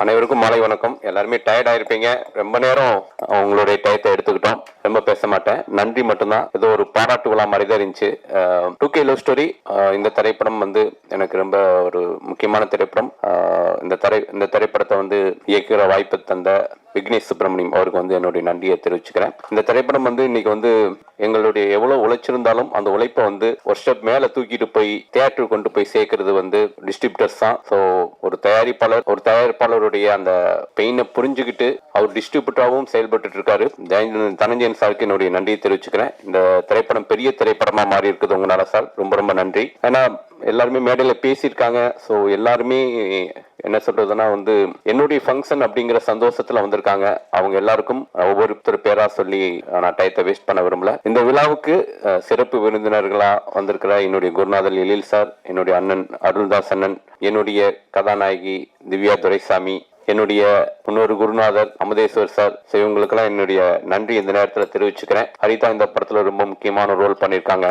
அனைவருக்கும் மாலை வணக்கம். எல்லாருமே டயர்ட் ஆயிருப்பீங்க. ரொம்ப நேரம் உங்களுடைய டயத்தை எடுத்துக்கிட்டோம். ரொம்ப பேச மாட்டேன், நன்றி மட்டும்தான். ஏதோ ஒரு பாராட்டு விழா மாதிரி தான் இருந்துச்சு. 2K லவ் ஸ்டோரி இந்த திரைப்படம் எனக்கு ரொம்ப ஒரு முக்கியமான திரைப்படம். இந்த திரைப்படத்தை இயக்குகிற வாய்ப்பு தந்த விக்னேஷ் சுப்பிரமணியம் அவருக்கு என்னுடைய நன்றியை தெரிவிச்சுக்கிறேன். இந்த திரைப்படம் இன்னைக்கு எங்களுடைய எவ்வளவு உழைச்சிருந்தாலும் அந்த உழைப்பை ஒரு ஸ்டெப் மேல தூக்கிட்டு போய் தியேட்டருக்கு கொண்டு போய் சேர்க்கறது டிஸ்ட்ரிபியூட்டர்ஸ் தான். ஸோ ஒரு தயாரிப்பாளருடைய அந்த பெயினை புரிஞ்சுக்கிட்டு அவர் டிஸ்ட்ரிபியூட்டராகவும் செயல்பட்டு இருக்காரு. தனஞ்சயன் சாருக்கு என்னுடைய நன்றியை தெரிவிச்சுக்கிறேன். இந்த திரைப்படம் பெரிய திரைப்படமா மாறி இருக்குது உங்களால சார். ரொம்ப ரொம்ப நன்றி. ஏன்னா எல்லாருமே மேடையில பேசியிருக்காங்க. ஸோ எல்லாருமே என்ன சொல்றதுன்னா என்னுடைய ஃபங்க்ஷன் அப்படிங்கிற சந்தோஷத்துல வந்திருக்காங்க. அவங்க எல்லாருக்கும் ஒவ்வொருத்தர் பேரா சொல்லி நான் டயத்தை வேஸ்ட் பண்ண விரும்பல. இந்த விழாவுக்கு சிறப்பு விருந்தினர்களா வந்திருக்கிற என்னுடைய குருநாதர் எழில் சார், என்னுடைய அண்ணன் அருள்தாஸ் அண்ணன், என்னுடைய கதாநாயகி திவ்யா துரைசாமி, என்னுடைய இன்னொரு குருநாதர் அமுதேஸ்வர் சார், இவங்களுக்கெல்லாம் என்னுடைய நன்றி இந்த நேரத்தில் தெரிவிச்சுக்கிறேன். ஹரிதா இந்த படத்துல ரொம்ப முக்கியமான ரோல் பண்ணியிருக்காங்க.